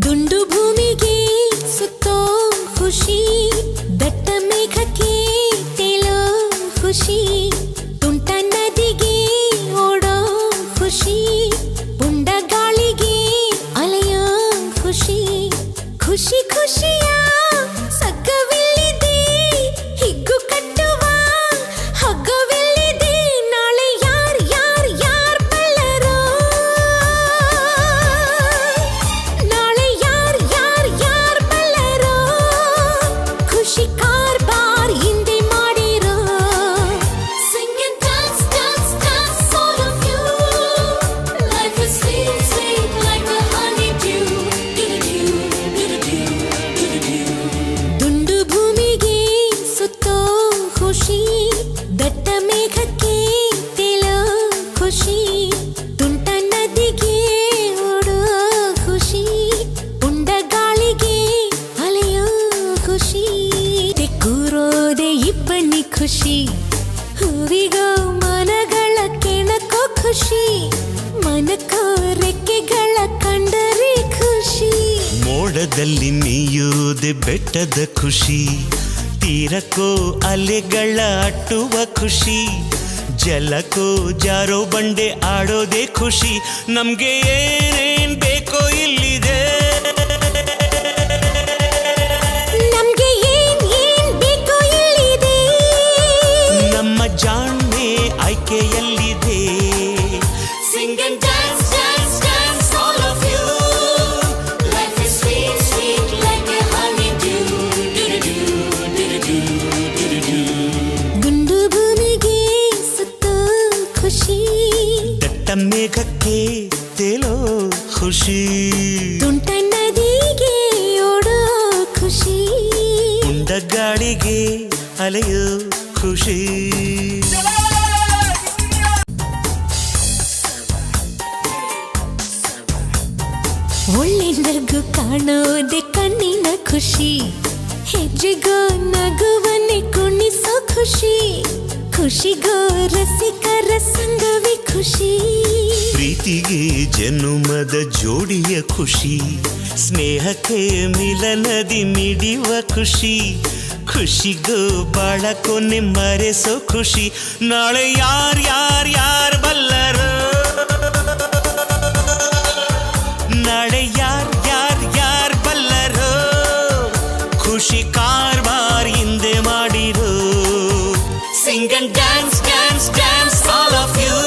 ದುಂಡು ಭೂಮಿಗೆ ಸುತ್ತೋ ಖುಷಿ, ದಟ್ಟ ಮೇಘಕ್ಕೆ ತೇಲೋ ಖುಷಿ, ತುಂಟ ನದಿಗೆ ಓಡೋ ಖುಷಿ, ಪುಂಡ ಗಾಳಿಗೆ ಅಲೆಯೋ ಖುಷಿ, ಖುಷಿ ಖುಷಿಯ ಸಗ್ಗವಿಲ್ಲಿದೆ, ಹಿಗ್ಗು ಕಟ್ಟುವ ಹಗ್ಗವಿಲ್ಲಿದೆ, ನಾಳೆ ಯಾರ್ ಯಾರ್ ಯಾರ್ ಬಲ್ಲರೋ, ನಾಳೆ ಯಾರ್ ಯಾರ್ ಯಾರ್ ಬಲ್ಲರೋ, ಖುಷಿ ಕಾರ್ಬಾರ್ ಹಿಂದೆ ಮಾಡಿರೋ. Sing and dance, dance, dance, all of you. Life is sweet, sweet like a honeydew. Do-do-do, do-do-do, do-do-do. ದುಂಡು ಭೂಮಿಗೆ ಸುತ್ತೋ ಖುಷಿ, ದಟ್ಟ ಮೇಘಕ್ಕೆ ತೇಲೋ ಖುಷಿ, ತುಂಟ ನದಿಗೆ ಓಡೋ ಖುಷಿ, ಪುಂಡ ಗಾಳಿಗೆ ಅಲೆಯೋ ಖುಷಿ, ಕೂರೋದೆ ಇಬ್ಬನಿ ಖುಷಿ, ಹೂವಿಗೋ ಮನಗಳ ಕೆಣಕೋ ಖುಷಿ, ಮನಕೋ ರೆಕ್ಕೆಗಳ ಕಂಡರೆ ಖುಷಿ, ಮೋಡದಲ್ಲಿ ನೀಯೋದೆ ಬೆಟ್ಟದ ಖುಷಿ, ತೀರಕ್ಕೋ ಅಲೆಗಳ ಅಟ್ಟುವ ಖುಷಿ, ಜಲಕ್ಕೋ ಜಾರೋ ಬಂಡೆ ಆಡೋದೇ ಖುಷಿ, ನಮ್ಗೆ ಏನೇನ್ ಬೇಕೋ ಇಲ್ಲಿದೆ, ನಮ್ಗೆ ಏನ್ ಏನ್ ಬೇಕೋ ಇಲ್ಲಿದೆ, ನಮ್ಮ ಜಾಣ್ಮೆ ಆಯ್ಕೆಯಲ್ಲಿದೆ. Sing and dance, dance, dance, all of you. Life is sweet, sweet like a honeydew. Do-do-do, do-do-do, do-do-do. ದುಂಡು ಭೂಮಿಗೆ ಸುತ್ತೋ ಖುಷಿ, ದಟ್ಟ ಮೇಘಕ್ಕೆ ತೇಲೋ ಖುಷಿ, ತುಂಟ ನದಿಗೆ ಓಡೋ ಖುಷಿ, ಪುಂಡ ಗಾಳಿಗೆ ಅಲೆಯೋ ಖುಷಿ. ಒಳ್ಳೆ ನಗು ಕಾಣೋದೆ ಕಣ್ಣಿನ ಖುಷಿ, ಹೆಜ್ಜೆಗೋ ನಗುವನ್ನೇ ಕುಣಿಸೋ ಖುಷಿ, ಖುಷಿಗೋ ರಸಿಕರ ಸಂಗವೇ ಖುಷಿ, ಪ್ರೀತಿಗೆ ಜನುಮದ ಜೋಡಿಯ ಖುಷಿ, ಸ್ನೇಹಕ್ಕೆ ಮಿಲನದಿ ಮಿಡಿಯುವ ಖುಷಿ, ಖುಷಿಗೂ ಬಾಳ ಕೊನೆ ಮರೆಸೋ ಖುಷಿ, ನಾಳೆ ಯಾರ್ ಯಾರ್ ಯಾರ್ ಬಲ್ಲರು, ನಾಳೆ ಯಾರ್ ಯಾರ್ ಯಾರ್ ಬಲ್ಲರು, ಖುಷಿ ಕಾರ್ಬಾರ್ ಹಿಂದೆ ಮಾಡಿರೋ. Sing and dance, dance, dance, all of you.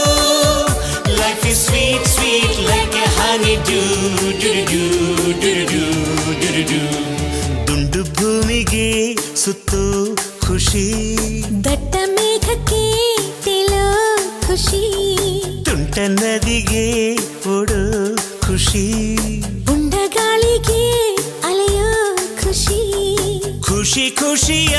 Life is sweet, sweet like a honeydew. Do-do-do, do-do-do, do-do-do. ದುಂಡು ಭೂಮಿಗೆ ಸುತ್ತೋ ಖುಷಿ, ದಟ್ಟ ಮೇಘಕ್ಕೆ ತೇಲೋ ಖುಷಿ, ತುಂಟ ನದಿಗೆ ಓಡೋ ಖುಷಿ, ಪುಂಡ ಗಾಳಿಗೆ ಅಲೆಯೋ ಖುಷಿ, ಖುಷಿ ಖುಷಿಯ